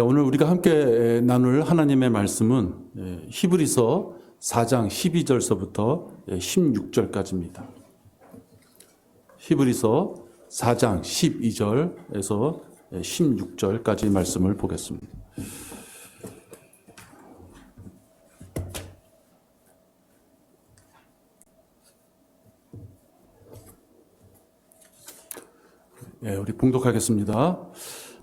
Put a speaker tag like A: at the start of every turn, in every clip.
A: 오늘 우리가 함께 나눌 하나님의 말씀은 히브리서 4장 12절서부터 16절까지입니다. 히브리서 4장 12절에서 16절까지 말씀을 보겠습니다. 우리 봉독하겠습니다.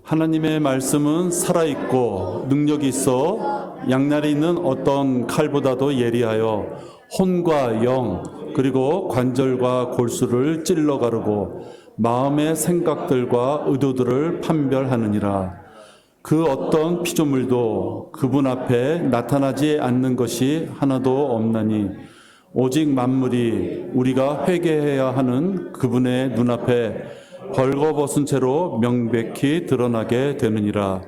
A: 하나님의 말씀은 살아있고 능력이 있어 양날이 있는 어떤 칼보다도 예리하여 혼과 영 그리고 관절과 골수를 찔러 가르고 마음의 생각들과 의도들을 판별하느니라. 그 어떤 피조물도 그분 앞에 나타나지 않는 것이 하나도 없나니 오직 만물이 우리가 회개해야 하는 그분의 눈앞에 벌거벗은 채로 명백히 드러나게 되느니라.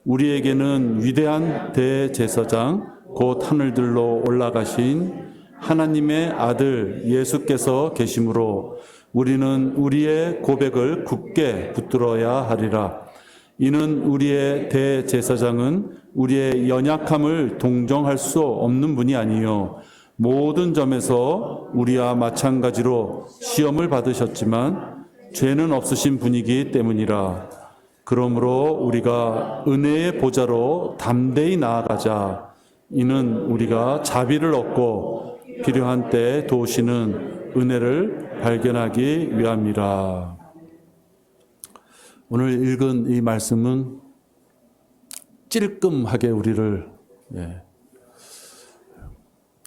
A: 우리에게는 위대한 대제사장 곧 하늘들로 올라가신 하나님의 아들 예수께서 계심으로 우리는 우리의 고백을 굳게 붙들어야 하리라. 이는 우리의 대제사장은 우리의 연약함을 동정할 수 없는 분이 아니요 모든 점에서 우리와 마찬가지로 시험을 받으셨지만 죄는 없으신 분이기 때문이라. 그러므로 우리가 은혜의 보좌로 담대히 나아가자. 이는 우리가 자비를 얻고 필요한 때에 도우시는 은혜를 발견하기 위함이라. 오늘 읽은 이 말씀은 찔끔하게 우리를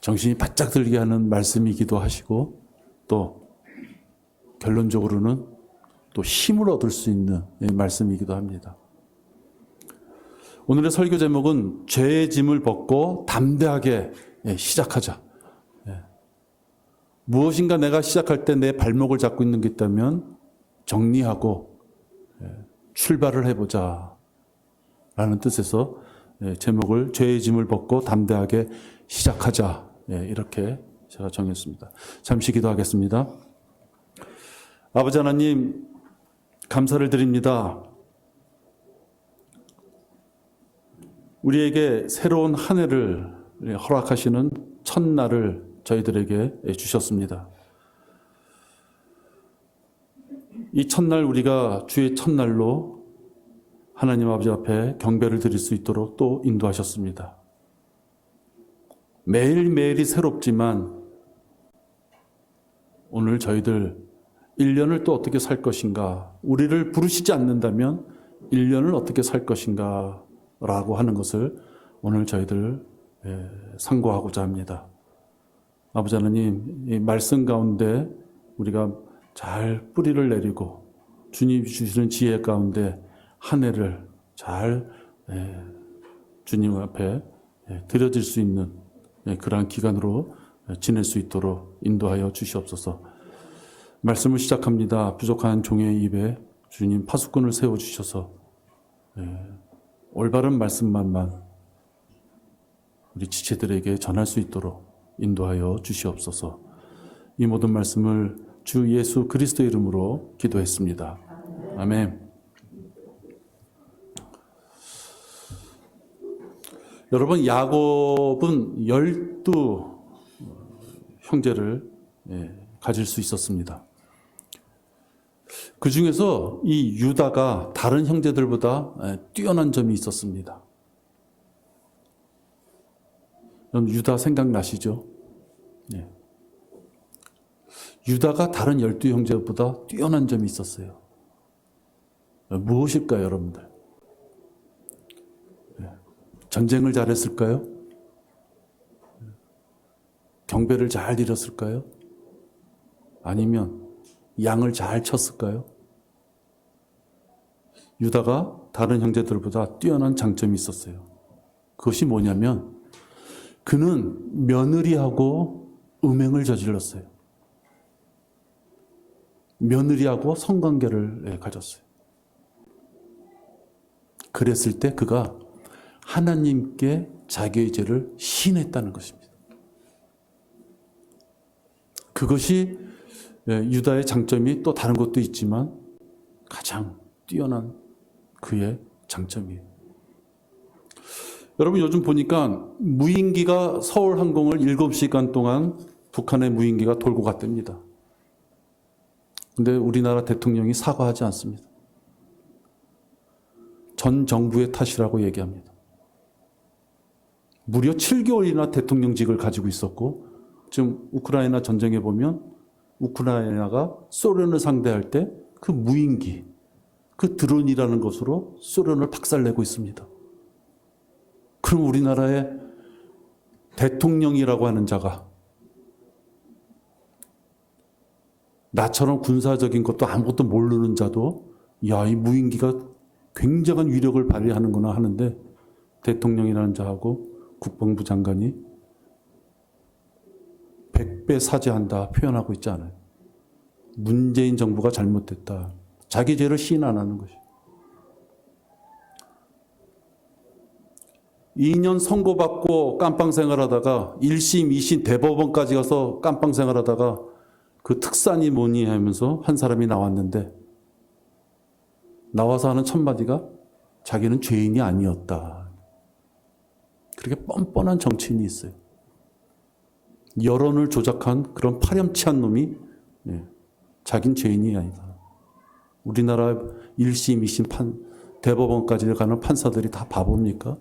A: 정신이 바짝 들게 하는 말씀이기도 하시고 또 결론적으로는 또 힘을 얻을 수 있는 말씀이기도 합니다. 오늘의 설교 제목은 죄의 짐을 벗고 담대하게 시작하자. 무엇인가 내가 시작할 때 내 발목을 잡고 있는 게 있다면 정리하고 출발을 해보자 라는 뜻에서 제목을 죄의 짐을 벗고 담대하게 시작하자 이렇게 제가 정했습니다. 잠시 기도하겠습니다. 아버지 하나님 감사를 드립니다. 우리에게 새로운 한 해를 허락하시는 첫날을 저희들에게 주셨습니다. 이 첫날 우리가 주의 첫날로 하나님 아버지 앞에 경배를 드릴 수 있도록 또 인도하셨습니다. 매일매일이 새롭지만 오늘 저희들 1년을 또 어떻게 살 것인가, 우리를 부르시지 않는다면 1년을 어떻게 살 것인가 라고 하는 것을 오늘 저희들 상고하고자 합니다. 아버지 하나님, 이 말씀 가운데 우리가 잘 뿌리를 내리고 주님 주시는 지혜 가운데 한 해를 잘 주님 앞에 드려질 수 있는 그러한 기간으로 지낼 수 있도록 인도하여 주시옵소서. 말씀을 시작합니다. 부족한 종의 입에 주님 파수꾼을 세워주셔서 올바른 말씀만만 우리 지체들에게 전할 수 있도록 인도하여 주시옵소서. 이 모든 말씀을 주 예수 그리스도 이름으로 기도했습니다. 아멘. 여러분, 야곱은 12 형제를 가질 수 있었습니다. 그 중에서 이 유다가 다른 형제들보다 뛰어난 점이 있었습니다. 여러분, 유다 생각나시죠? 유다가 다른 12 형제보다 뛰어난 점이 있었어요. 무엇일까요, 여러분들? 전쟁을 잘했을까요? 경배를 잘 드렸을까요? 아니면 양을 잘 쳤을까요? 유다가 다른 형제들보다 뛰어난 장점이 있었어요. 그것이 뭐냐면 그는 며느리하고 음행을 저질렀어요. 며느리하고 성관계를 가졌어요. 그랬을 때 그가 하나님께 자기의 죄를 시인했다는 것입니다. 그것이 유다의 장점이 또 다른 것도 있지만 가장 뛰어난 그의 장점이에요. 여러분 요즘 보니까 무인기가 서울 항공을 7시간 동안 북한의 무인기가 돌고 갔답니다. 근데 우리나라 대통령이 사과하지 않습니다. 전 정부의 탓이라고 얘기합니다. 무려 7개월이나 대통령직을 가지고 있었고 지금 우크라이나 전쟁에 보면 우크라이나가 소련을 상대할 때 그 무인기, 그 드론이라는 것으로 소련을 박살내고 있습니다. 그럼 우리나라의 대통령이라고 하는 자가 나처럼 군사적인 것도 아무것도 모르는 자도 야, 이 무인기가 굉장한 위력을 발휘하는구나 하는데 대통령이라는 자하고 국방부 장관이 100배 사죄한다 표현하고 있지 않아요. 문재인 정부가 잘못됐다. 자기 죄를 시인 안 하는 것이. 2년 선고받고 깜빵 생활하다가 1심, 2심 대법원까지 가서 깜빵 생활하다가 그 특산이 뭐니 하면서 한 사람이 나왔는데 나와서 하는 첫 마디가 자기는 죄인이 아니었다. 그렇게 뻔뻔한 정치인이 있어요. 여론을 조작한 그런 파렴치한 놈이 자긴 죄인이 아니다. 우리나라 1심, 2심 대법원까지 가는 판사들이 다 바보입니까?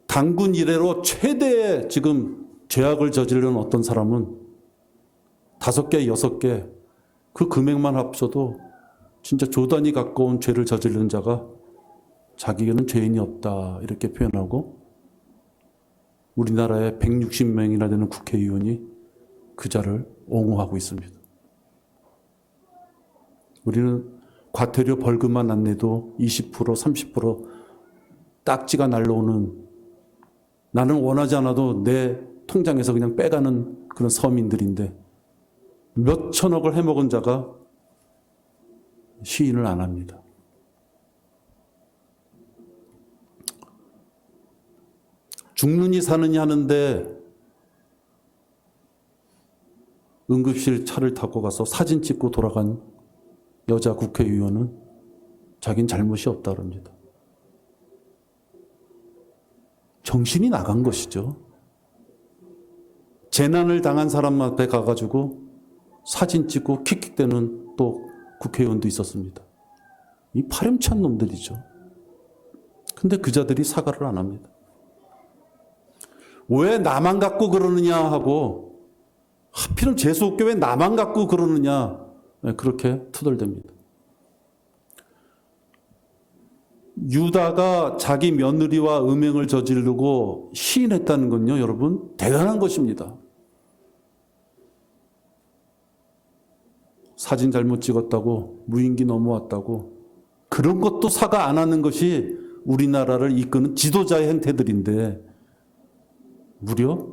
A: 당군 이래로 최대의 지금 죄악을 저지르는 어떤 사람은 5개, 6개 그 금액만 합쳐도 진짜 조단이 가까운 죄를 저지르는 자가 자기는 죄인이 없다 이렇게 표현하고 우리나라에 160명이나 되는 국회의원이 그 자를 옹호하고 있습니다. 우리는 과태료 벌금만 안 내도 20%, 30% 딱지가 날라오는 나는 원하지 않아도 내 통장에서 그냥 빼가는 그런 서민들인데 몇 천억을 해먹은 자가 시인을 안 합니다. 죽느니 사느니 하는데 응급실 차를 타고 가서 사진 찍고 돌아간 여자 국회의원은 자긴 잘못이 없다 그럽니다. 정신이 나간 것이죠. 재난을 당한 사람 앞에 가가지고 사진 찍고 킥킥대는 또 국회의원도 있었습니다. 이 파렴치한 놈들이죠. 근데 그 자들이 사과를 안 합니다. 왜 나만 갖고 그러느냐 하고 하필은 재수없게 왜 나만 갖고 그러느냐 그렇게 투덜댑니다. 유다가 자기 며느리와 음행을 저지르고 시인했다는 건요, 여러분 대단한 것입니다. 사진 잘못 찍었다고, 무인기 넘어왔다고 그런 것도 사과 안 하는 것이 우리나라를 이끄는 지도자의 행태들인데 무려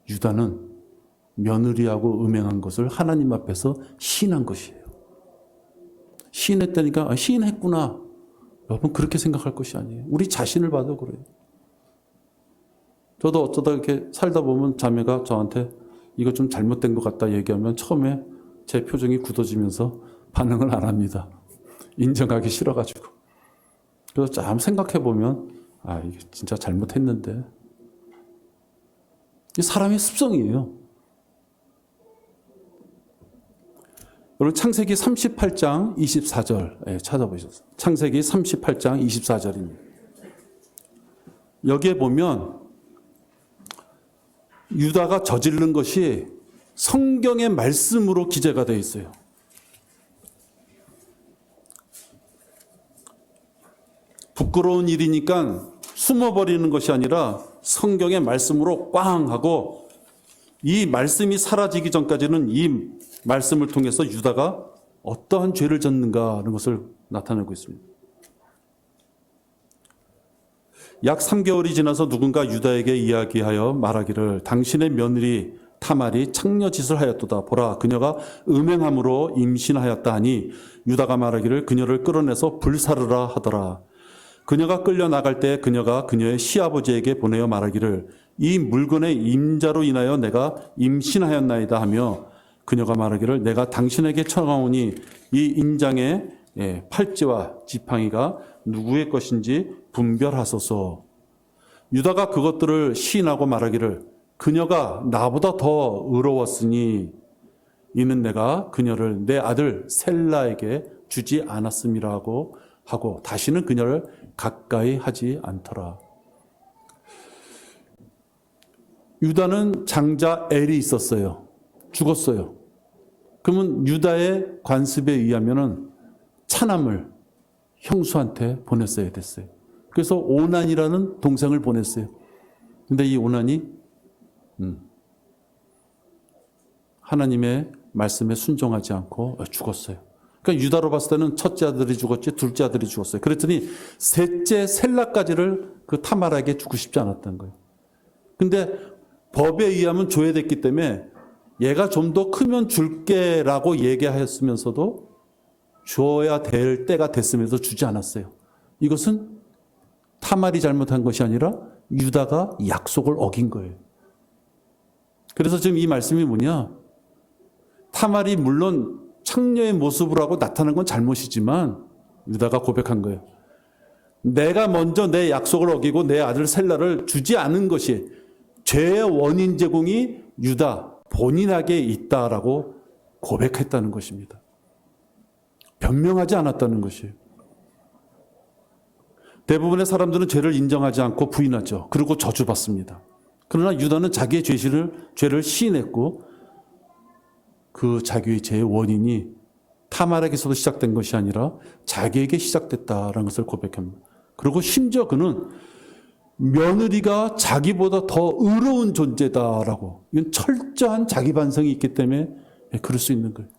A: 유다는 며느리하고 음행한 것을 하나님 앞에서 시인한 것이에요. 시인했다니까 시인했구나. 여러분 그렇게 생각할 것이 아니에요. 우리 자신을 봐도 그래요. 저도 어쩌다 이렇게 살다 보면 자매가 저한테 이거 좀 잘못된 것 같다 얘기하면 처음에 제 표정이 굳어지면서 반응을 안 합니다. 인정하기 싫어가지고. 그래서 참 생각해 보면 이게 진짜 잘못했는데 이 사람의 습성이에요. 여러분 창세기 38장 24절 찾아보셨어요. 창세기 38장 24절입니다. 여기에 보면 유다가 저지른 것이 성경의 말씀으로 기재가 되어 있어요. 부끄러운 일이니까 숨어버리는 것이 아니라 성경의 말씀으로 꽝 하고 이 말씀이 사라지기 전까지는 이 말씀을 통해서 유다가 어떠한 죄를 졌는가 하는 것을 나타내고 있습니다. 약 3개월이 지나서 누군가 유다에게 이야기하여 말하기를 당신의 며느리 타말이 창녀짓을 하였도다. 보라 그녀가 음행함으로 임신하였다 하니 유다가 말하기를 그녀를 끌어내서 불사르라 하더라. 그녀가 끌려나갈 때 그녀가 그녀의 시아버지에게 보내어 말하기를 이 물건의 임자로 인하여 내가 임신하였나이다 하며 그녀가 말하기를 내가 당신에게 청하오니 이 인장에 팔찌와 지팡이가 누구의 것인지 분별하소서. 유다가 그것들을 시인하고 말하기를 그녀가 나보다 더 의로웠으니 이는 내가 그녀를 내 아들 셀라에게 주지 않았음이라고 하고 다시는 그녀를 가까이 하지 않더라. 유다는 장자 엘이 있었어요. 죽었어요. 그러면 유다의 관습에 의하면은 차남을 형수한테 보냈어야 됐어요. 그래서 오난이라는 동생을 보냈어요. 근데 이 오난이 하나님의 말씀에 순종하지 않고 죽었어요. 그러니까 유다로 봤을 때는 첫째 아들이 죽었지 둘째 아들이 죽었어요. 그랬더니 셋째 셀라까지를 그 타마라에게 주고 싶지 않았던 거예요. 근데 법에 의하면 줘야 됐기 때문에 얘가 좀 더 크면 줄게라고 얘기하였으면서도 줘야 될 때가 됐으면서 주지 않았어요. 이것은 타말이 잘못한 것이 아니라 유다가 약속을 어긴 거예요. 그래서 지금 이 말씀이 뭐냐? 타말이 물론 창녀의 모습을 하고 나타난 건 잘못이지만 유다가 고백한 거예요. 내가 먼저 내 약속을 어기고 내 아들 셀라를 주지 않은 것이 죄의 원인 제공이 유다 본인에게 있다라고 고백했다는 것입니다. 변명하지 않았다는 것이에요. 대부분의 사람들은 죄를 인정하지 않고 부인하죠. 그리고 저주받습니다. 그러나 유다는 자기의 죄를 시인했고 그 자기의 죄의 원인이 타말에게서도 시작된 것이 아니라 자기에게 시작됐다라는 것을 고백합니다. 그리고 심지어 그는 며느리가 자기보다 더 의로운 존재다라고, 이건 철저한 자기 반성이 있기 때문에 그럴 수 있는 거예요.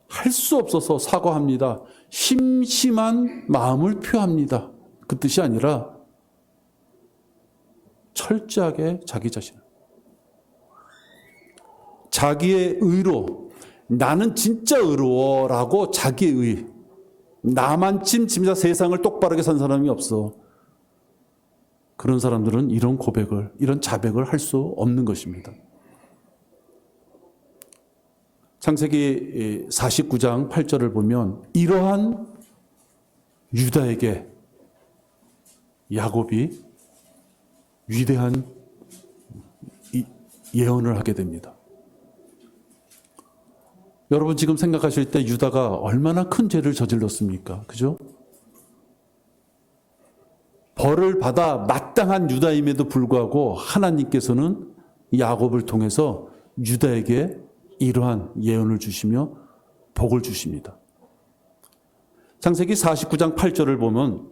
A: 할 수 없어서 사과합니다. 심심한 마음을 표합니다. 그 뜻이 아니라 철저하게 자기 자신을, 자기의 의로, 나는 진짜 의로워라고 자기의 의, 나만쯤 진짜 세상을 똑바르게 산 사람이 없어. 그런 사람들은 이런 고백을, 이런 자백을 할 수 없는 것입니다. 창세기 49장 8절을 보면 이러한 유다에게 야곱이 위대한 예언을 하게 됩니다. 여러분 지금 생각하실 때 유다가 얼마나 큰 죄를 저질렀습니까? 그죠? 벌을 받아 마땅한 유다임에도 불구하고 하나님께서는 야곱을 통해서 유다에게 이러한 예언을 주시며 복을 주십니다. 창세기 49장 8절을 보면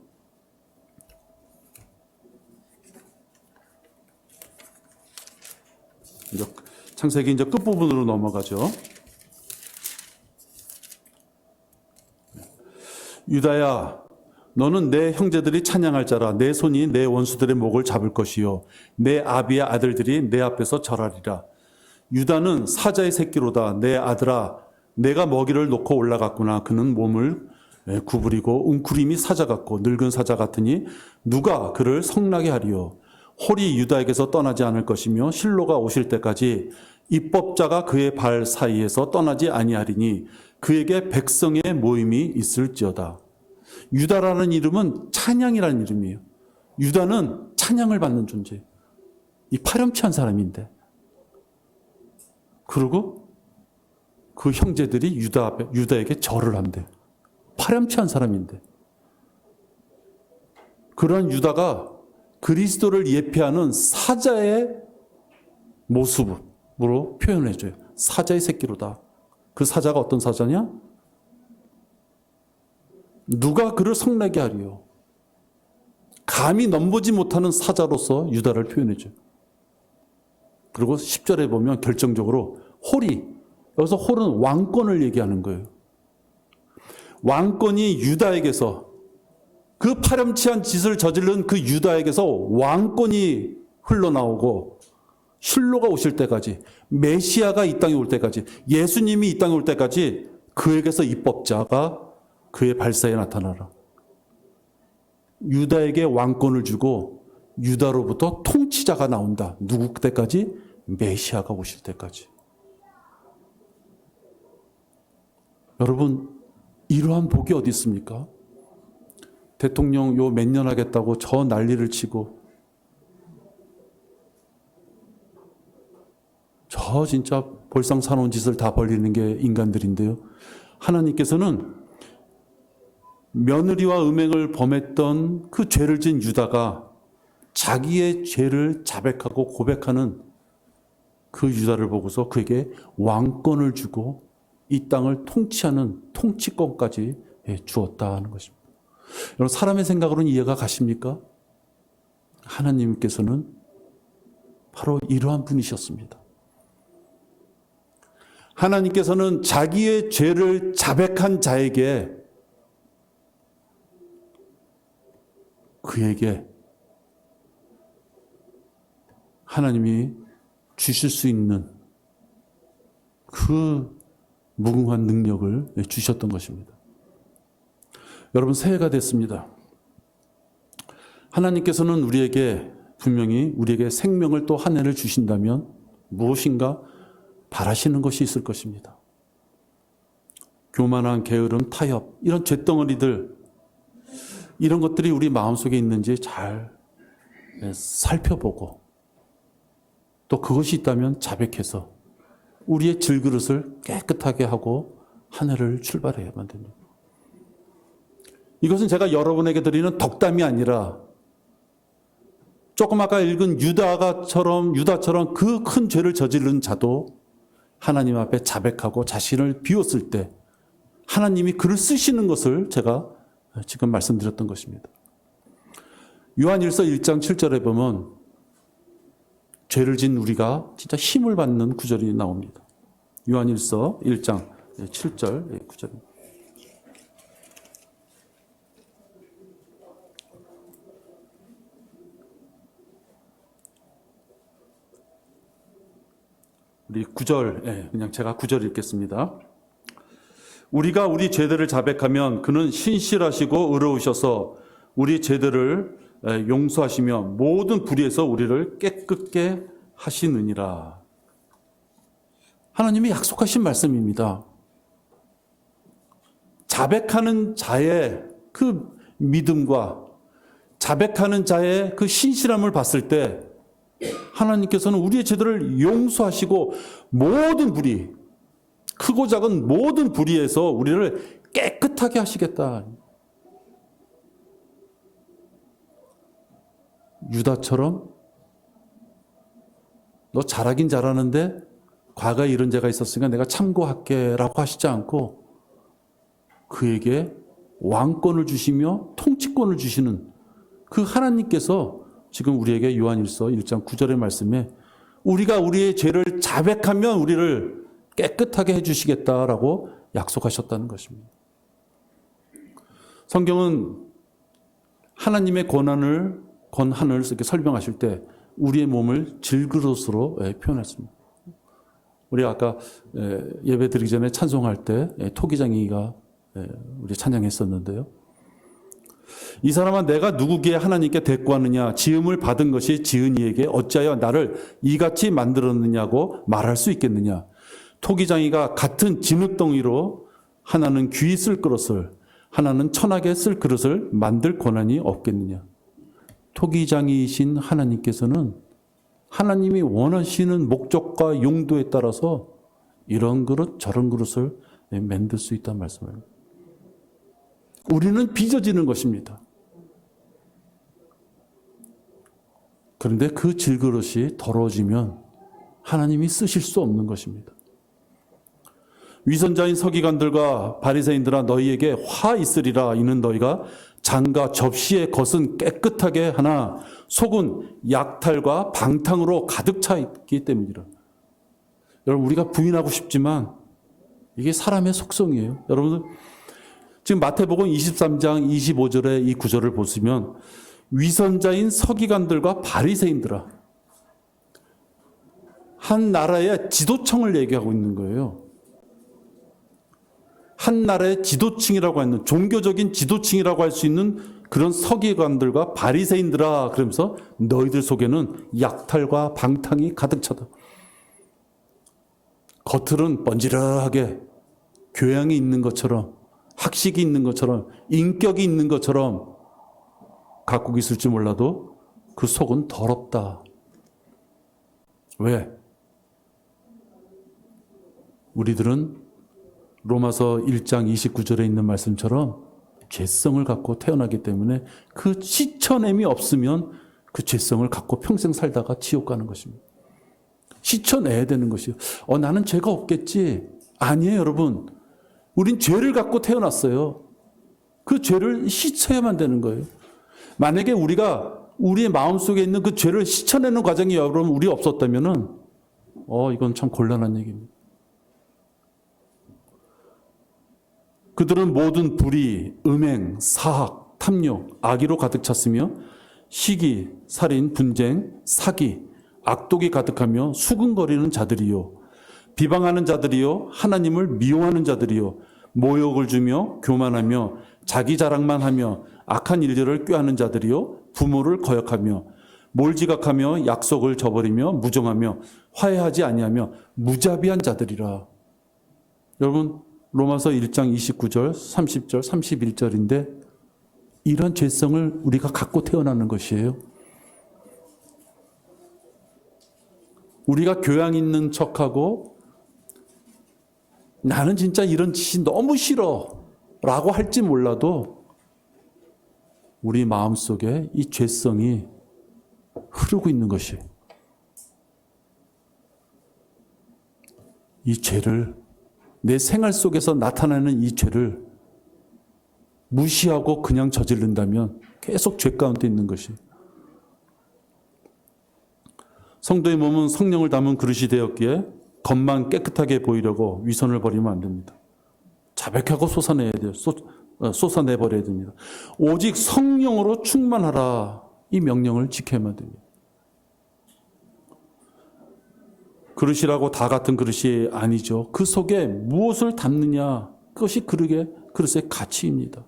A: 창세기 이제 끝부분으로 넘어가죠. 유다야, 너는 내 형제들이 찬양할 자라. 내 손이 내 원수들의 목을 잡을 것이요 내 아비의 아들들이 내 앞에서 절하리라. 유다는 사자의 새끼로다. 내 아들아, 내가 먹이를 놓고 올라갔구나. 그는 몸을 구부리고 웅크림이 사자 같고 늙은 사자 같으니 누가 그를 성나게 하리요. 홀이 유다에게서 떠나지 않을 것이며 실로가 오실 때까지 입법자가 그의 발 사이에서 떠나지 아니하리니 그에게 백성의 모임이 있을지어다. 유다라는 이름은 찬양이라는 이름이에요. 유다는 찬양을 받는 존재예요. 이 파렴치한 사람인데, 그리고 그 형제들이 유다에게 절을 한대. 파렴치한 사람인데, 그러한 유다가 그리스도를 예표하는 사자의 모습으로 표현해줘요. 사자의 새끼로다. 그 사자가 어떤 사자냐? 누가 그를 성나게 하리요. 감히 넘보지 못하는 사자로서 유다를 표현해줘요. 그리고 10절에 보면 결정적으로 홀이, 여기서 홀은 왕권을 얘기하는 거예요. 왕권이 유다에게서, 그 파렴치한 짓을 저지른 그 유다에게서 왕권이 흘러나오고 실로가 오실 때까지, 메시아가 이 땅에 올 때까지, 예수님이 이 땅에 올 때까지 그에게서 입법자가 그의 발사에 나타나라. 유다에게 왕권을 주고 유다로부터 통치자가 나온다. 누구 때까지? 메시아가 오실 때까지. 여러분, 이러한 복이 어디 있습니까? 대통령 요 몇 년 하겠다고 저 난리를 치고, 저 진짜 볼상사나운 짓을 다 벌리는 게 인간들인데요. 하나님께서는 며느리와 음행을 범했던 그 죄를 지은 유다가 자기의 죄를 자백하고 고백하는 그 유다를 보고서 그에게 왕권을 주고 이 땅을 통치하는 통치권까지 주었다 하는 것입니다. 여러분, 사람의 생각으로는 이해가 가십니까? 하나님께서는 바로 이러한 분이셨습니다. 하나님께서는 자기의 죄를 자백한 자에게 그에게 하나님이 주실 수 있는 그 무궁한 능력을 주셨던 것입니다. 여러분, 새해가 됐습니다. 하나님께서는 우리에게 분명히 우리에게 생명을 또 한 해를 주신다면 무엇인가 바라시는 것이 있을 것입니다. 교만한 게으름, 타협, 이런 죄덩어리들, 이런 것들이 우리 마음속에 있는지 잘 살펴보고 또 그것이 있다면 자백해서 우리의 질그릇을 깨끗하게 하고 한 해를 출발해야만 됩니다. 이것은 제가 여러분에게 드리는 덕담이 아니라 조금 아까 읽은 유다처럼 그 큰 죄를 저지른 자도 하나님 앞에 자백하고 자신을 비웠을 때 하나님이 그를 쓰시는 것을 제가 지금 말씀드렸던 것입니다. 요한일서 1장 7절에 보면 죄를 진 우리가 진짜 힘을 받는 구절이 나옵니다. 요한일서 1장 7절 9절입니다. 우리 9절, 그냥 제가 9절 읽겠습니다. 우리가 우리 죄들을 자백하면 그는 신실하시고 의로우셔서 우리 죄들을 용서하시며 모든 불의에서 우리를 깨끗게 하시느니라. 하나님이 약속하신 말씀입니다. 자백하는 자의 그 믿음과 자백하는 자의 그 신실함을 봤을 때 하나님께서는 우리의 죄들을 용서하시고 모든 불의, 크고 작은 모든 불의에서 우리를 깨끗하게 하시겠다. 유다처럼 너 잘하긴 잘하는데 과거에 이런 죄가 있었으니까 내가 참고할게 라고 하시지 않고 그에게 왕권을 주시며 통치권을 주시는 그 하나님께서 지금 우리에게 요한일서 1장 9절의 말씀에 우리가 우리의 죄를 자백하면 우리를 깨끗하게 해주시겠다라고 약속하셨다는 것입니다. 성경은 하나님의 권한을 이렇게 설명하실 때 우리의 몸을 질그릇으로 표현했습니다. 우리가 아까 예배 드리기 전에 찬송할 때 토기장이가 우리 찬양했었는데요. 이 사람아 내가 누구기에 하나님께 대꾸하느냐 지음을 받은 것이 지은 이에게 어찌하여 나를 이같이 만들었느냐고 말할 수 있겠느냐. 토기장이가 같은 진흙덩이로 하나는 귀히 쓸 그릇을 하나는 천하게 쓸 그릇을 만들 권한이 없겠느냐. 토기장이신 하나님께서는 하나님이 원하시는 목적과 용도에 따라서 이런 그릇 저런 그릇을 만들 수 있다는 말씀입니다. 우리는 빚어지는 것입니다. 그런데 그 질그릇이 더러워지면 하나님이 쓰실 수 없는 것입니다. 위선자인 서기관들과 바리새인들아 너희에게 화 있으리라. 이는 너희가 잔과 접시의 겉은 깨끗하게 하나 속은 약탈과 방탕으로 가득 차 있기 때문이라. 여러분, 우리가 부인하고 싶지만 이게 사람의 속성이에요. 여러분, 지금 마태복음 23장 25절의 이 구절을 보시면 위선자인 서기관들과 바리새인들아, 한 나라의 지도층을 얘기하고 있는 거예요. 한 나라의 지도층이라고 하는, 종교적인 지도층이라고 할 수 있는 그런 서기관들과 바리새인들아, 그러면서 너희들 속에는 약탈과 방탕이 가득 차다. 겉으로는 번지르하게 교양이 있는 것처럼, 학식이 있는 것처럼, 인격이 있는 것처럼 갖고 있을지 몰라도 그 속은 더럽다. 왜? 우리들은 로마서 1장 29절에 있는 말씀처럼 죄성을 갖고 태어나기 때문에 그 씻어냄이 없으면 그 죄성을 갖고 평생 살다가 지옥 가는 것입니다. 씻어내야 되는 것이요. 나는 죄가 없겠지. 아니에요, 여러분. 우린 죄를 갖고 태어났어요. 그 죄를 씻어야만 되는 거예요. 만약에 우리가 우리의 마음속에 있는 그 죄를 씻어내는 과정이 여러분 우리 없었다면은 이건 참 곤란한 얘기입니다. 그들은 모든 불의, 음행, 사학, 탐욕, 악의로 가득 찼으며 시기, 살인, 분쟁, 사기, 악독이 가득하며 수군거리는 자들이요. 비방하는 자들이요. 하나님을 미워하는 자들이요. 모욕을 주며 교만하며 자기 자랑만 하며 악한 일들을 꾀하는 자들이요. 부모를 거역하며 몰지각하며 약속을 저버리며 무정하며 화해하지 아니하며 무자비한 자들이라. 여러분 로마서 1장 29절, 30절, 31절인데 이런 죄성을 우리가 갖고 태어나는 것이에요. 우리가 교양 있는 척하고 나는 진짜 이런 짓이 너무 싫어 라고 할지 몰라도 우리 마음속에 이 죄성이 흐르고 있는 것이에요. 이 죄를 내 생활 속에서 나타나는 이 죄를 무시하고 그냥 저지른다면 계속 죄 가운데 있는 것이에요. 성도의 몸은 성령을 담은 그릇이 되었기에 겉만 깨끗하게 보이려고 위선을 버리면 안 됩니다. 자백하고 쏟아내야 돼요. 쏟아내버려야 됩니다. 오직 성령으로 충만하라. 이 명령을 지켜야만 됩니다. 그릇이라고 다 같은 그릇이 아니죠. 그 속에 무엇을 담느냐. 그것이 그릇의 가치입니다.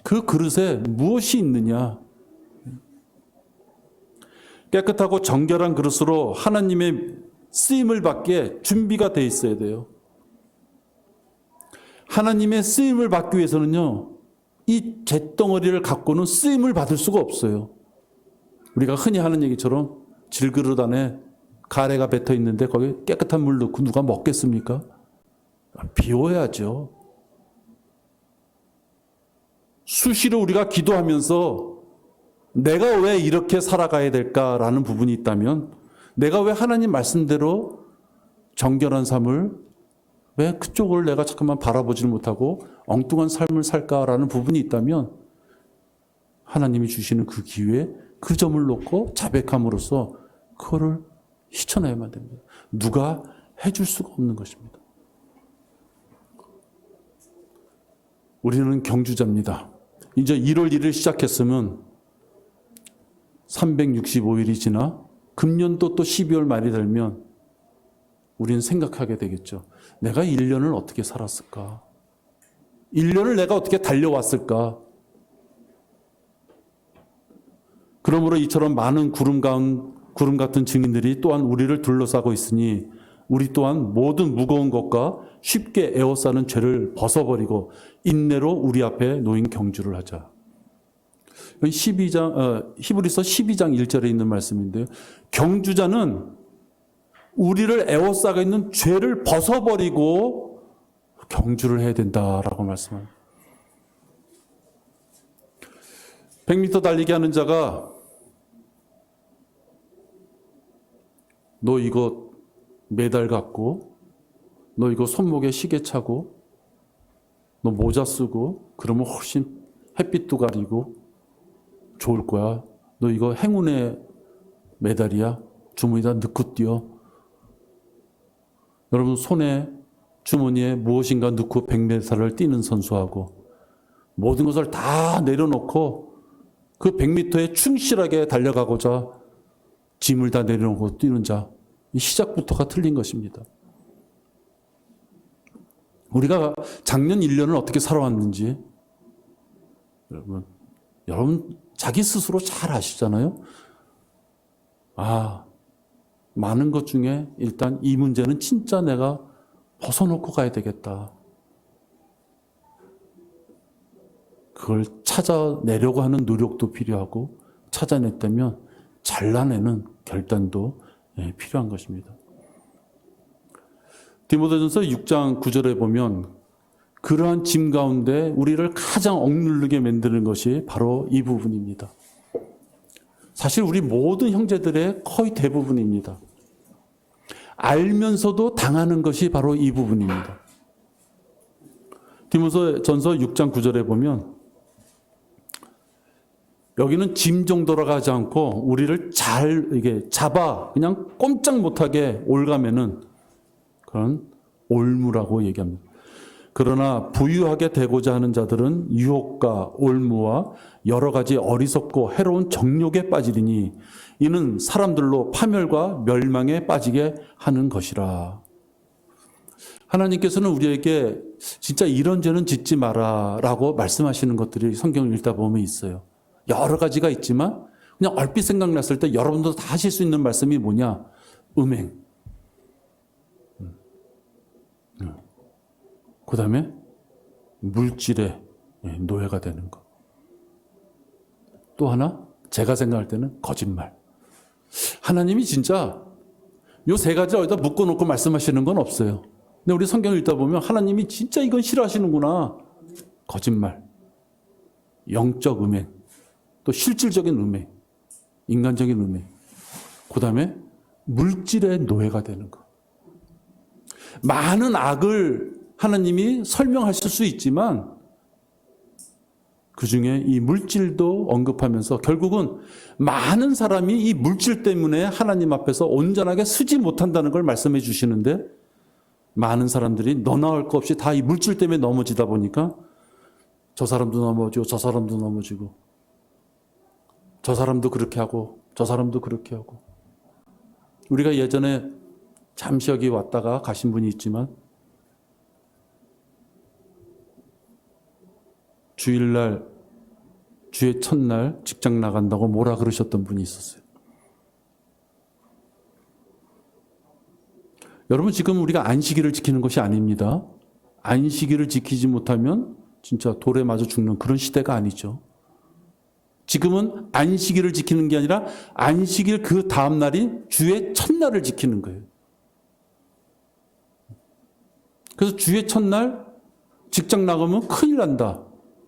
A: 그 그릇에 무엇이 있느냐. 깨끗하고 정결한 그릇으로 하나님의 쓰임을 받기에 준비가 돼 있어야 돼요. 하나님의 쓰임을 받기 위해서는요, 이 잿덩어리를 갖고는 쓰임을 받을 수가 없어요. 우리가 흔히 하는 얘기처럼 질그릇 안에 가래가 뱉어 있는데 거기 깨끗한 물 넣고 누가 먹겠습니까? 비워야죠. 수시로 우리가 기도하면서 내가 왜 이렇게 살아가야 될까라는 부분이 있다면, 내가 왜 하나님 말씀대로 정결한 삶을, 왜 그쪽을 내가 잠깐만 바라보지를 못하고 엉뚱한 삶을 살까라는 부분이 있다면 하나님이 주시는 그 기회에 그 점을 놓고 자백함으로써 그거를 씻어내야만 됩니다. 누가 해줄 수가 없는 것입니다. 우리는 경주자입니다. 이제 1월 1일 시작했으면 365일이 지나 금년도 또 12월 말이 되면 우리는 생각하게 되겠죠. 내가 1년을 어떻게 살았을까? 1년을 내가 어떻게 달려왔을까? 그러므로 이처럼 많은 구름 같은 증인들이 또한 우리를 둘러싸고 있으니 우리 또한 모든 무거운 것과 쉽게 에워싸는 죄를 벗어버리고 인내로 우리 앞에 놓인 경주를 하자. 히브리서 12장 1절에 있는 말씀인데요. 경주자는 우리를 에워싸고 있는 죄를 벗어버리고 경주를 해야 된다라고 말씀합니다. 100m 달리기 하는 자가 너 이거 메달 갖고, 너 이거 손목에 시계 차고, 너 모자 쓰고, 그러면 훨씬 햇빛도 가리고 좋을 거야. 너 이거 행운의 메달이야. 주머니에다 넣고 뛰어. 여러분 손에 주머니에 무엇인가 넣고 100m를 뛰는 선수하고 모든 것을 다 내려놓고 그 100m에 충실하게 달려가고자 짐을 다 내려놓고 뛰는 자, 이 시작부터가 틀린 것입니다. 우리가 작년 1년을 어떻게 살아왔는지 여러분 자기 스스로 잘 아시잖아요. 많은 것 중에 일단 이 문제는 진짜 내가 벗어놓고 가야 되겠다. 그걸 찾아내려고 하는 노력도 필요하고 찾아냈다면 잘라내는 결단도 필요한 것입니다. 디모데전서 6장 9절에 보면 그러한 짐 가운데 우리를 가장 억누르게 만드는 것이 바로 이 부분입니다. 사실 우리 모든 형제들의 거의 대부분입니다. 알면서도 당하는 것이 바로 이 부분입니다. 디모데전서 6장 9절에 보면 여기는 짐 정도로 가지 않고 우리를 잘 이게 잡아 그냥 꼼짝 못하게 올가매는 그런 올무라고 얘기합니다. 그러나 부유하게 되고자 하는 자들은 유혹과 올무와 여러 가지 어리석고 해로운 정욕에 빠지리니 이는 사람들로 파멸과 멸망에 빠지게 하는 것이라. 하나님께서는 우리에게 진짜 이런 죄는 짓지 마라 라고 말씀하시는 것들이 성경을 읽다 보면 있어요. 여러 가지가 있지만 그냥 얼핏 생각났을 때 여러분도 다 하실 수 있는 말씀이 뭐냐? 음행. 그 다음에 물질의 노예가 되는 것. 또 하나 제가 생각할 때는 거짓말. 하나님이 진짜 요 세 가지 어디다 묶어놓고 말씀하시는 건 없어요. 근데 우리 성경을 읽다 보면 하나님이 진짜 이건 싫어하시는구나. 거짓말, 영적 음행, 또 실질적인 음행, 인간적인 음행. 그 다음에 물질의 노예가 되는 것. 많은 악을 하나님이 설명하실 수 있지만 그 중에 이 물질도 언급하면서 결국은 많은 사람이 이 물질 때문에 하나님 앞에서 온전하게 서지 못한다는 걸 말씀해 주시는데 많은 사람들이 너 나올 거 없이 다 이 물질 때문에 넘어지다 보니까 저 사람도 넘어지고 저 사람도 넘어지고 저 사람도 그렇게 하고 저 사람도 그렇게 하고 우리가 예전에 잠시 여기 왔다가 가신 분이 있지만 주일날 주의 첫날 직장 나간다고 뭐라 그러셨던 분이 있었어요. 여러분 지금 우리가 안식일을 지키는 것이 아닙니다. 안식일을 지키지 못하면 진짜 돌에 맞아 죽는 그런 시대가 아니죠. 지금은 안식일을 지키는 게 아니라 안식일 그 다음 날이 주의 첫날을 지키는 거예요. 그래서 주의 첫날 직장 나가면 큰일 난다.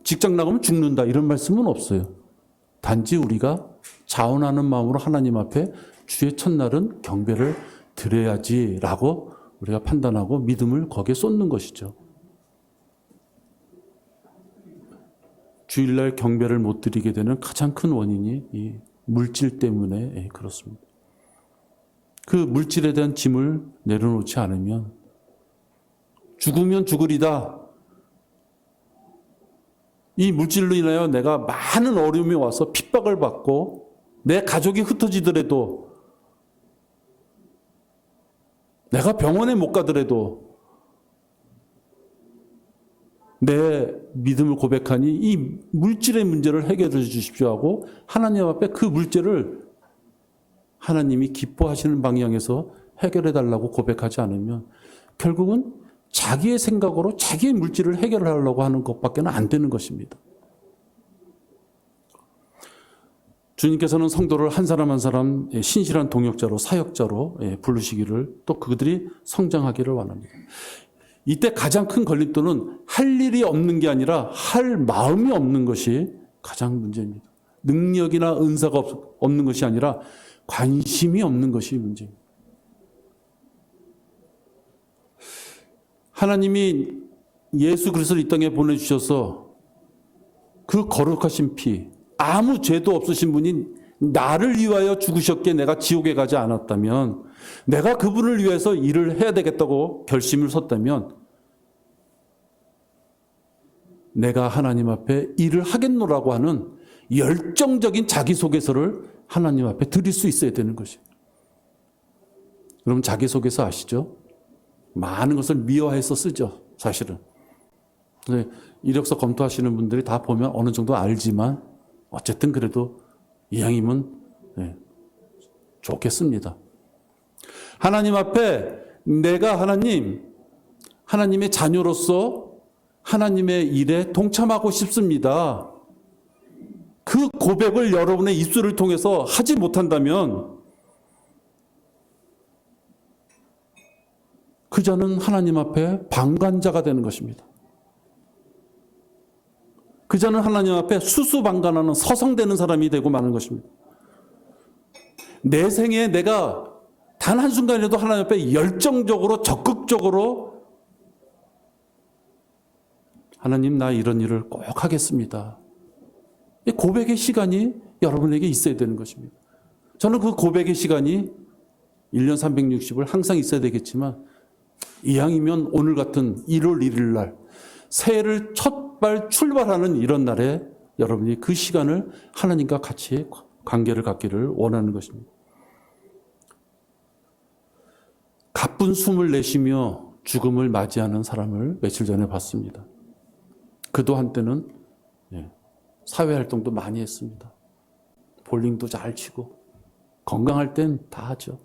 A: 직장 나가면 죽는다. 이런 말씀은 없어요. 단지 우리가 자원하는 마음으로 하나님 앞에 주의 첫날은 경배를 드려야지라고 우리가 판단하고 믿음을 거기에 쏟는 것이죠. 주일날 경배를 못 드리게 되는 가장 큰 원인이 이 물질 때문에 그렇습니다. 그 물질에 대한 짐을 내려놓지 않으면 죽으면 죽으리다. 이 물질로 인하여 내가 많은 어려움이 와서 핍박을 받고 내 가족이 흩어지더라도 내가 병원에 못 가더라도 내 믿음을 고백하니 이 물질의 문제를 해결해 주십시오 하고 하나님 앞에 그 물질을 하나님이 기뻐하시는 방향에서 해결해 달라고 고백하지 않으면 결국은 자기의 생각으로 자기의 물질을 해결하려고 하는 것밖에 안 되는 것입니다. 주님께서는 성도를 한 사람 한 사람 신실한 동역자로 사역자로 부르시기를 또 그들이 성장하기를 원합니다. 이때 가장 큰 걸림돌은 할 일이 없는 게 아니라 할 마음이 없는 것이 가장 문제입니다. 능력이나 은사가 없는 것이 아니라 관심이 없는 것이 문제입니다. 하나님이 예수 그리스도를 이 땅에 보내주셔서 그 거룩하신 피, 아무 죄도 없으신 분이 나를 위하여 죽으셨기에 내가 지옥에 가지 않았다면, 내가 그분을 위해서 일을 해야 되겠다고 결심을 섰다면 내가 하나님 앞에 일을 하겠노라고 하는 열정적인 자기소개서를 하나님 앞에 드릴 수 있어야 되는 것이에요. 여러분 자기소개서 아시죠? 많은 것을 미화해서 쓰죠, 사실은. 근데 이력서 검토하시는 분들이 다 보면 어느 정도 알지만 어쨌든 그래도 이왕이면 좋겠습니다. 하나님 앞에 내가 하나님 하나님의 자녀로서 하나님의 일에 동참하고 싶습니다. 그 고백을 여러분의 입술을 통해서 하지 못한다면 그 자는 하나님 앞에 방관자가 되는 것입니다. 그 자는 하나님 앞에 수수방관하는 서성대는 사람이 되고 마는 것입니다. 내 생에 내가 단 한순간이라도 하나님 앞에 열정적으로 적극적으로 하나님 나 이런 일을 꼭 하겠습니다. 이 고백의 시간이 여러분에게 있어야 되는 것입니다. 저는 그 고백의 시간이 1년 360을 항상 있어야 되겠지만 이왕이면 오늘 같은 1월 1일 날 새해를 첫발 출발하는 이런 날에 여러분이 그 시간을 하나님과 같이 관계를 갖기를 원하는 것입니다. 가쁜 숨을 내쉬며 죽음을 맞이하는 사람을 며칠 전에 봤습니다. 그도 한때는 사회활동도 많이 했습니다. 볼링도 잘 치고 건강할 땐 다 하죠.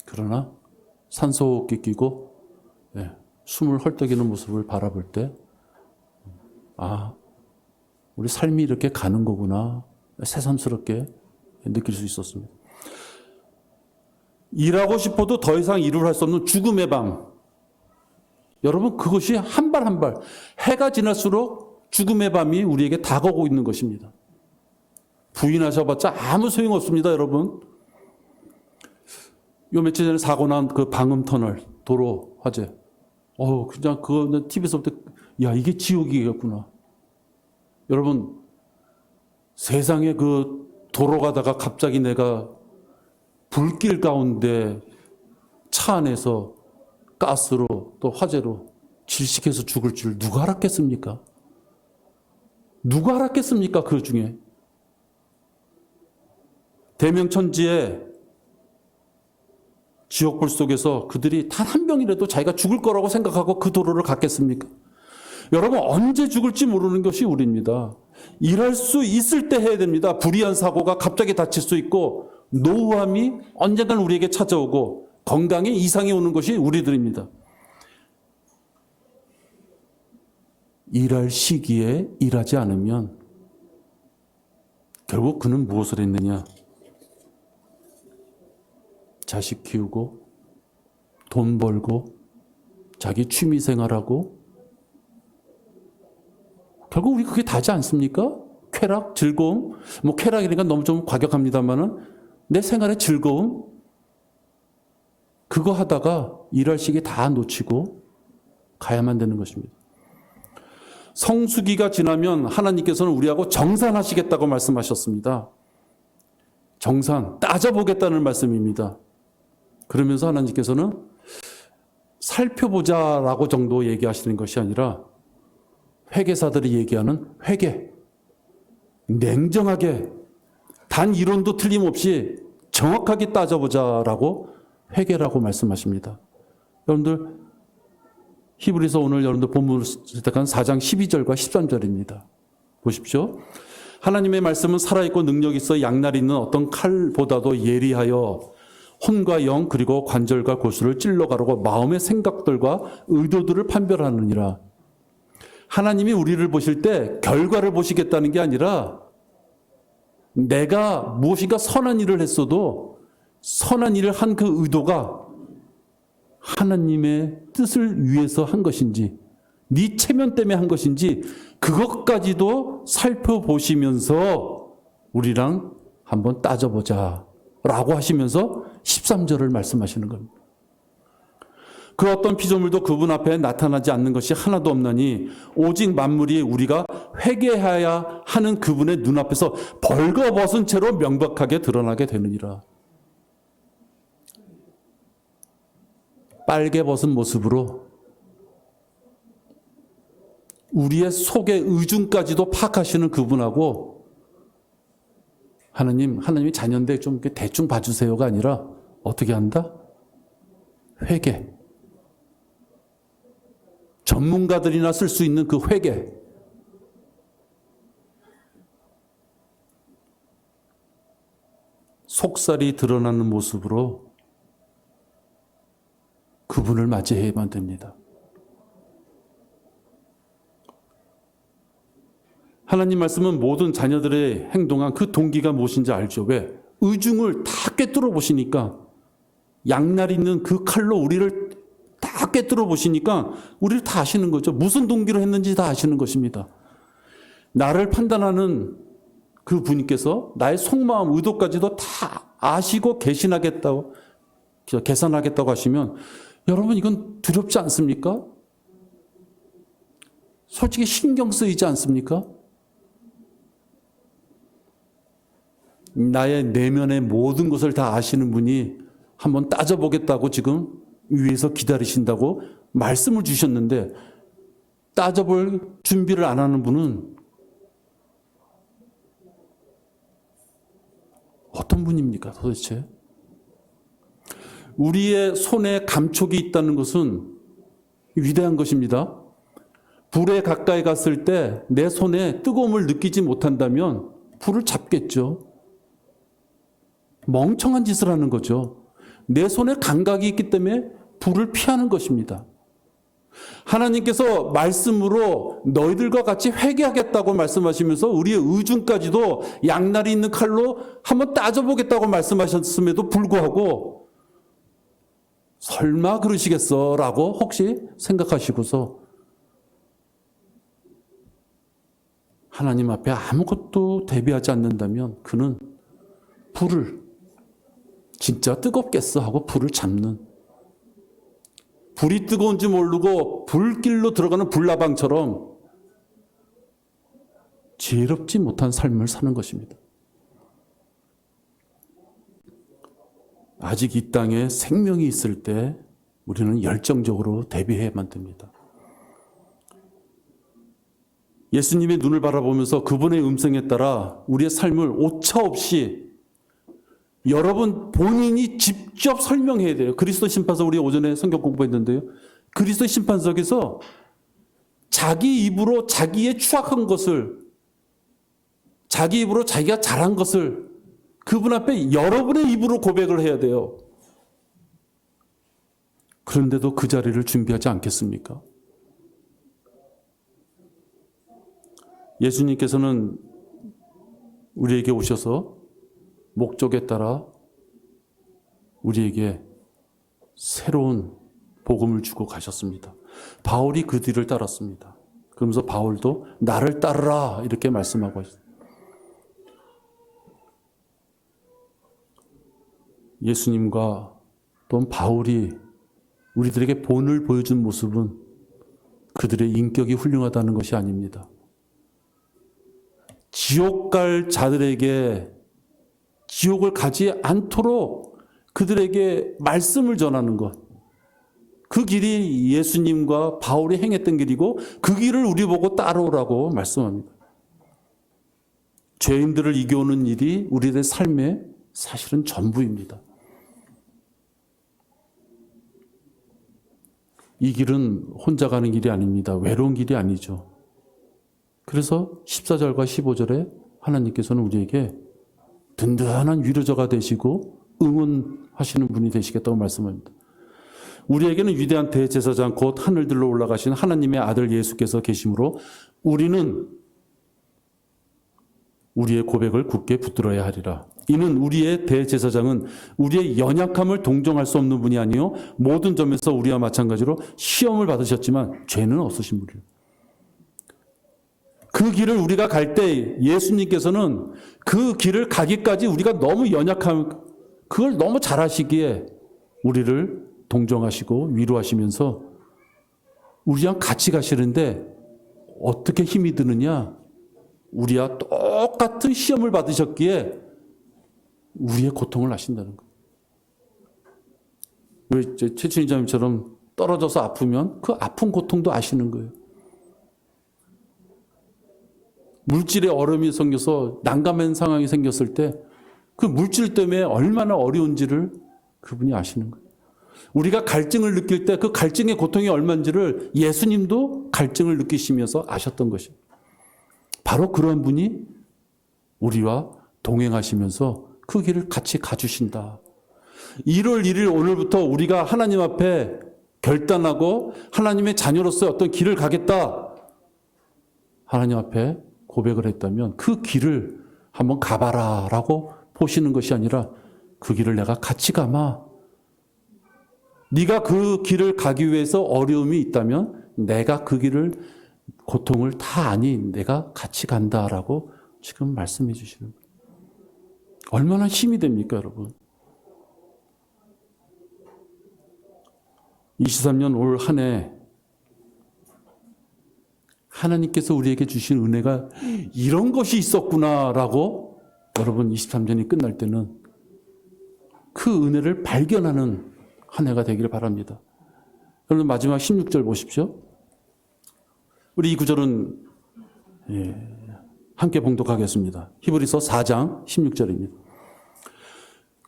A: 그러나 산소호흡기 끼고 숨을 헐떡이는 모습을 바라볼 때 우리 삶이 이렇게 가는 거구나 새삼스럽게 느낄 수 있었습니다. 일하고 싶어도 더 이상 일을 할 수 없는 죽음의 밤. 여러분 그것이 한 발 한 발 해가 지날수록 죽음의 밤이 우리에게 다가오고 있는 것입니다. 부인하셔봤자 아무 소용없습니다. 여러분 요 며칠 전에 사고 난 그 방음터널 도로 화재 그냥 그거는 TV에서 볼 때 야 이게 지옥이겠구나. 여러분 세상에 그 도로 가다가 갑자기 내가 불길 가운데 차 안에서 가스로 또 화재로 질식해서 죽을 줄 누가 알았겠습니까? 누가 알았겠습니까? 그 중에 대명천지에 지옥불 속에서 그들이 단 한 명이라도 자기가 죽을 거라고 생각하고 그 도로를 갔겠습니까? 여러분 언제 죽을지 모르는 것이 우리입니다. 일할 수 있을 때 해야 됩니다. 불의한 사고가 갑자기 다칠 수 있고 노후함이 언젠간 우리에게 찾아오고 건강에 이상이 오는 것이 우리들입니다. 일할 시기에 일하지 않으면 결국 그는 무엇을 했느냐? 자식 키우고 돈 벌고 자기 취미 생활하고 결국 우리 그게 다지 않습니까? 쾌락, 즐거움, 쾌락이니까 너무 좀 과격합니다만은 내 생활의 즐거움 그거 하다가 일할 시기 다 놓치고 가야만 되는 것입니다. 성수기가 지나면 하나님께서는 우리하고 정산하시겠다고 말씀하셨습니다. 정산, 따져보겠다는 말씀입니다. 그러면서 하나님께서는 살펴보자라고 정도 얘기하시는 것이 아니라 회계사들이 얘기하는 회계, 냉정하게 단 이론도 틀림없이 정확하게 따져보자라고 회계라고 말씀하십니다. 여러분들 히브리서 오늘 여러분들 본문을 선택한 4장 12절과 13절입니다. 보십시오. 하나님의 말씀은 살아있고 능력이 있어 양날이 있는 어떤 칼보다도 예리하여 혼과 영 그리고 관절과 골수를 찔러 가르고 마음의 생각들과 의도들을 판별하느니라. 하나님이 우리를 보실 때 결과를 보시겠다는 게 아니라 내가 무엇인가 선한 일을 했어도 선한 일을 한 그 의도가 하나님의 뜻을 위해서 한 것인지 네 체면 때문에 한 것인지 그것까지도 살펴보시면서 우리랑 한번 따져보자 라고 하시면서 13절을 말씀하시는 겁니다. 그 어떤 피조물도 그분 앞에 나타나지 않는 것이 하나도 없나니 오직 만물이 우리가 회개해야 하는 그분의 눈앞에서 벌거벗은 채로 명백하게 드러나게 되느니라. 빨개 벗은 모습으로 우리의 속의 의중까지도 파악하시는 그분하고 하나님이 자녀인데 좀 이렇게 대충 봐주세요가 아니라 어떻게 한다? 회개. 전문가들이나 쓸 수 있는 그 회개. 속살이 드러나는 모습으로 그분을 맞이해야만 됩니다. 하나님 말씀은 모든 자녀들의 행동한 그 동기가 무엇인지 알죠. 왜? 의중을 다 꿰뚫어 보시니까, 양날 있는 그 칼로 우리를 다 꿰뚫어 보시니까 우리를 다 아시는 거죠. 무슨 동기로 했는지 다 아시는 것입니다. 나를 판단하는 그 분께서 나의 속마음, 의도까지도 다 아시고 계산하겠다고 하시면 여러분, 이건 두렵지 않습니까? 솔직히 신경 쓰이지 않습니까? 나의 내면의 모든 것을 다 아시는 분이 한번 따져보겠다고 지금 위에서 기다리신다고 말씀을 주셨는데, 따져볼 준비를 안 하는 분은 어떤 분입니까 도대체? 우리의 손에 감촉이 있다는 것은 위대한 것입니다. 불에 가까이 갔을 때 내 손에 뜨거움을 느끼지 못한다면 불을 잡겠죠. 멍청한 짓을 하는 거죠. 내 손에 감각이 있기 때문에 불을 피하는 것입니다. 하나님께서 말씀으로 너희들과 같이 회개하겠다고 말씀하시면서 우리의 의중까지도 양날이 있는 칼로 한번 따져보겠다고 말씀하셨음에도 불구하고 설마 그러시겠어? 라고 혹시 생각하시고서 하나님 앞에 아무것도 대비하지 않는다면 그는 불을 진짜 뜨겁겠어 하고 불을 잡는, 불이 뜨거운지 모르고 불길로 들어가는 불나방처럼 지혜롭지 못한 삶을 사는 것입니다. 아직 이 땅에 생명이 있을 때 우리는 열정적으로 대비해야만 됩니다. 예수님의 눈을 바라보면서 그분의 음성에 따라 우리의 삶을 오차없이 여러분 본인이 직접 설명해야 돼요. 그리스도 심판서, 우리 오전에 성경 공부했는데요. 그리스도 심판석에서 자기 입으로 자기의 추악한 것을, 자기 입으로 자기가 잘한 것을 그분 앞에 여러분의 입으로 고백을 해야 돼요. 그런데도 그 자리를 준비하지 않겠습니까? 예수님께서는 우리에게 오셔서 목적에 따라 우리에게 새로운 복음을 주고 가셨습니다. 바울이 그 뒤를 따랐습니다. 그러면서 바울도 나를 따르라 이렇게 말씀하고 있습니다. 예수님과 또는 바울이 우리들에게 본을 보여준 모습은 그들의 인격이 훌륭하다는 것이 아닙니다. 지옥 갈 자들에게 지옥을 가지 않도록 그들에게 말씀을 전하는 것, 그 길이 예수님과 바울이 행했던 길이고 그 길을 우리 보고 따라오라고 말씀합니다. 죄인들을 이겨오는 일이 우리들의 삶의 사실은 전부입니다. 이 길은 혼자 가는 길이 아닙니다. 외로운 길이 아니죠. 그래서 14절과 15절에 하나님께서는 우리에게 든든한 위로자가 되시고 응원하시는 분이 되시겠다고 말씀합니다. 우리에게는 위대한 대제사장 곧 하늘들로 올라가신 하나님의 아들 예수께서 계시므로 우리는 우리의 고백을 굳게 붙들어야 하리라. 이는 우리의 대제사장은 우리의 연약함을 동정할 수 없는 분이 아니요 모든 점에서 우리와 마찬가지로 시험을 받으셨지만 죄는 없으신 분이에요. 그 길을 우리가 갈 때 예수님께서는 그 길을 가기까지 우리가 너무 연약함, 그걸 너무 잘하시기에 우리를 동정하시고 위로하시면서 우리랑 같이 가시는데 어떻게 힘이 드느냐? 우리와 똑같은 시험을 받으셨기에 우리의 고통을 아신다는 거예요. 왜 최춘희자님처럼 떨어져서 아프면 그 아픈 고통도 아시는 거예요. 물질에 얼음이 생겨서 난감한 상황이 생겼을 때 그 물질 때문에 얼마나 어려운지를 그분이 아시는 거예요. 우리가 갈증을 느낄 때 그 갈증의 고통이 얼마인지를 예수님도 갈증을 느끼시면서 아셨던 것입니다. 바로 그런 분이 우리와 동행하시면서 그 길을 같이 가주신다. 1월 1일 오늘부터 우리가 하나님 앞에 결단하고 하나님의 자녀로서의 어떤 길을 가겠다. 하나님 앞에 고백을 했다면 그 길을 한번 가봐라 라고 보시는 것이 아니라 그 길을 내가 같이 가마. 네가 그 길을 가기 위해서 어려움이 있다면 내가 그 길을 고통을 다 아니 내가 같이 간다라고 지금 말씀해 주시는 거예요. 얼마나 힘이 됩니까, 여러분? 23년 올 한 해 하나님께서 우리에게 주신 은혜가 이런 것이 있었구나라고 여러분 23년이 끝날 때는 그 은혜를 발견하는 한 해가 되기를 바랍니다. 여러분 마지막 16절 보십시오. 우리 이 구절은 함께 봉독하겠습니다. 히브리서 4장 16절입니다.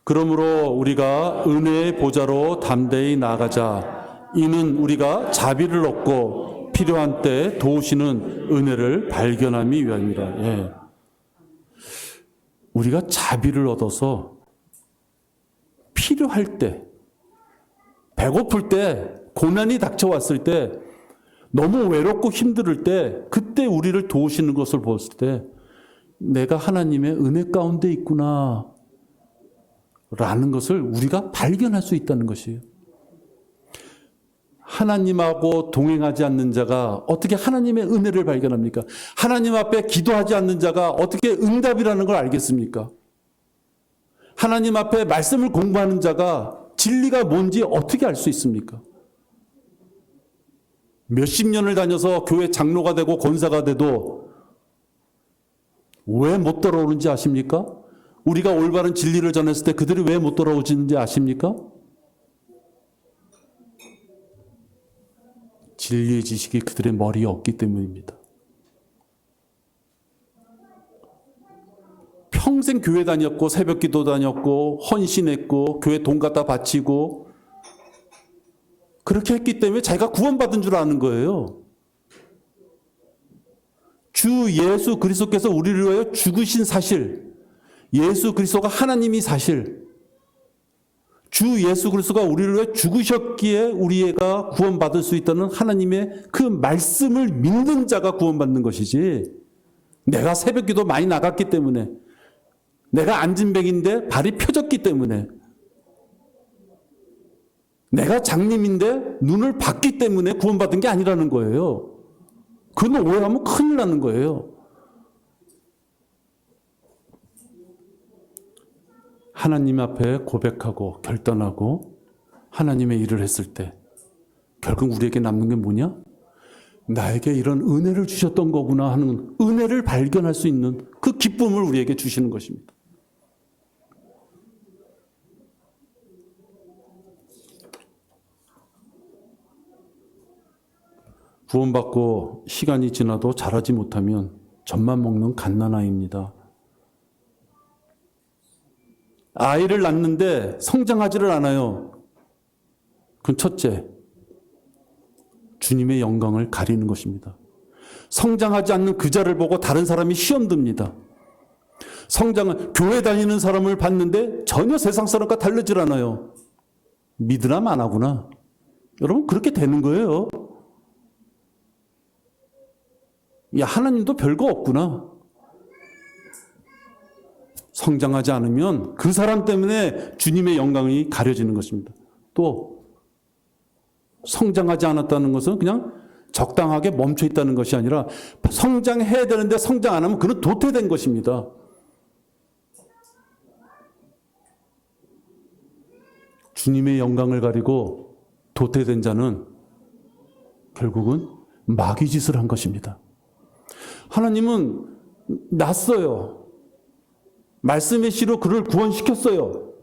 A: 그러므로 우리가 은혜의 보좌로 담대히 나아가자. 이는 우리가 자비를 얻고 필요한 때에 도우시는 은혜를 발견함이 위함이라. 예. 우리가 자비를 얻어서 필요할 때, 배고플 때, 고난이 닥쳐왔을 때, 너무 외롭고 힘들 때, 그때 우리를 도우시는 것을 봤을 때 내가 하나님의 은혜 가운데 있구나 라는 것을 우리가 발견할 수 있다는 것이에요. 하나님하고 동행하지 않는 자가 어떻게 하나님의 은혜를 발견합니까? 하나님 앞에 기도하지 않는 자가 어떻게 응답이라는 걸 알겠습니까? 하나님 앞에 말씀을 공부하는 자가 진리가 뭔지 어떻게 알 수 있습니까? 몇십 년을 다녀서 교회 장로가 되고 권사가 돼도 왜 못 돌아오는지 아십니까? 우리가 올바른 진리를 전했을 때 그들이 왜 못 돌아오는지 아십니까? 진리의 지식이 그들의 머리에 없기 때문입니다. 평생 교회 다녔고 새벽기도 다녔고 헌신했고 교회 돈 갖다 바치고 그렇게 했기 때문에 자기가 구원받은 줄 아는 거예요. 주 예수 그리스도께서 우리를 위하여 죽으신 사실, 예수 그리스도가 하나님이 사실, 주 예수 그리스도가 우리를 위해 죽으셨기에 우리가 구원받을 수 있다는 하나님의 그 말씀을 믿는 자가 구원받는 것이지, 내가 새벽기도 많이 나갔기 때문에, 내가 안진뱅인데 발이 펴졌기 때문에, 내가 장님인데 눈을 봤기 때문에 구원받은 게 아니라는 거예요. 그건 오해하면 큰일 나는 거예요. 하나님 앞에 고백하고 결단하고 하나님의 일을 했을 때 결국 우리에게 남는 게 뭐냐? 나에게 이런 은혜를 주셨던 거구나 하는 은혜를 발견할 수 있는 그 기쁨을 우리에게 주시는 것입니다. 구원받고 시간이 지나도 자라지 못하면 젖만 먹는 갓난아이입니다. 아이를 낳는데 성장하지를 않아요. 그건 첫째, 주님의 영광을 가리는 것입니다. 성장하지 않는 그 자를 보고 다른 사람이 시험 듭니다. 성장은 교회 다니는 사람을 봤는데 전혀 세상 사람과 다르질 않아요. 믿으나 마나구나. 여러분 그렇게 되는 거예요. 야, 하나님도 별거 없구나. 성장하지 않으면 그 사람 때문에 주님의 영광이 가려지는 것입니다. 또 성장하지 않았다는 것은 그냥 적당하게 멈춰 있다는 것이 아니라 성장해야 되는데 성장 안 하면 그는 도태된 것입니다. 주님의 영광을 가리고 도태된 자는 결국은 마귀 짓을 한 것입니다. 하나님은 났어요. 말씀의 씨로 그를 구원시켰어요.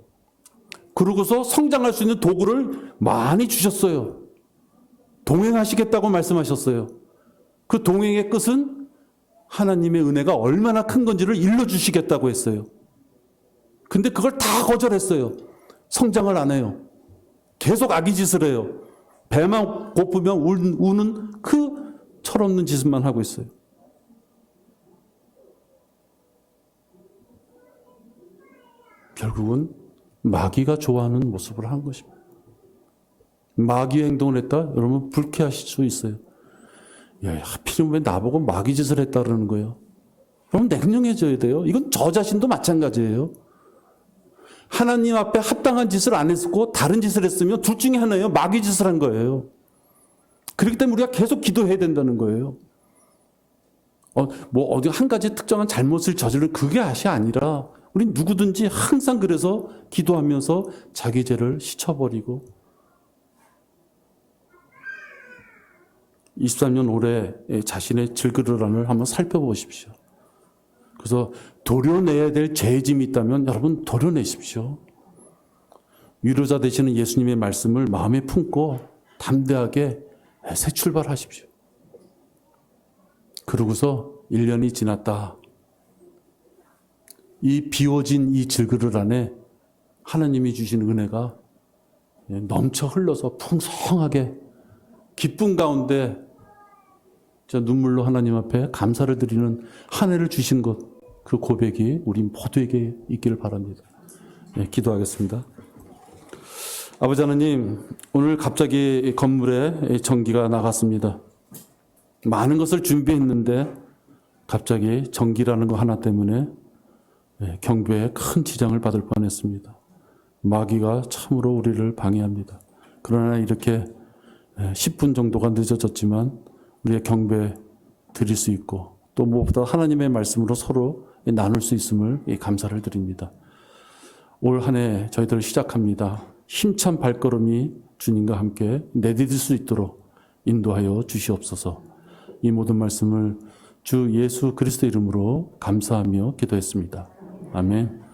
A: 그러고서 성장할 수 있는 도구를 많이 주셨어요. 동행하시겠다고 말씀하셨어요. 그 동행의 끝은 하나님의 은혜가 얼마나 큰 건지를 일러주시겠다고 했어요. 근데 그걸 다 거절했어요. 성장을 안 해요. 계속 악의 짓을 해요. 배만 고프면 우는 그 철없는 짓만 하고 있어요. 결국은 마귀가 좋아하는 모습을 한 것입니다. 마귀의 행동을 했다? 여러분 불쾌하실 수 있어요. 야, 하필이면 왜 나보고 마귀 짓을 했다 그러는 거예요? 그럼 냉정해져야 돼요. 이건 저 자신도 마찬가지예요. 하나님 앞에 합당한 짓을 안 했고 다른 짓을 했으면 둘 중에 하나예요. 마귀 짓을 한 거예요. 그렇기 때문에 우리가 계속 기도해야 된다는 거예요. 어디 한 가지 특정한 잘못을 저지른 그게 것이 아니라 우리 누구든지 항상 그래서 기도하면서 자기 죄를 씻어버리고 23년 올해 자신의 질그릇란을 한번 살펴보십시오. 그래서 도려내야 될 죄의 짐이 있다면 여러분 도려내십시오. 위로자 되시는 예수님의 말씀을 마음에 품고 담대하게 새 출발하십시오. 그러고서 1년이 지났다. 이 비워진 이 질그릇 안에 하나님이 주신 은혜가 넘쳐 흘러서 풍성하게 기쁨 가운데 저 눈물로 하나님 앞에 감사를 드리는 한 해를 주신 것, 그 고백이 우리 모두에게 있기를 바랍니다. 네, 기도하겠습니다. 아버지 하나님, 오늘 갑자기 건물에 전기가 나갔습니다. 많은 것을 준비했는데 갑자기 전기라는 거 하나 때문에 경배에 큰 지장을 받을 뻔했습니다. 마귀가 참으로 우리를 방해합니다. 그러나 이렇게 10분 정도가 늦어졌지만 우리의 경배 드릴 수 있고 또 무엇보다 하나님의 말씀으로 서로 나눌 수 있음을 감사를 드립니다. 올 한 해 저희들 시작합니다. 힘찬 발걸음이 주님과 함께 내디딜 수 있도록 인도하여 주시옵소서. 이 모든 말씀을 주 예수 그리스도 이름으로 감사하며 기도했습니다. 아멘.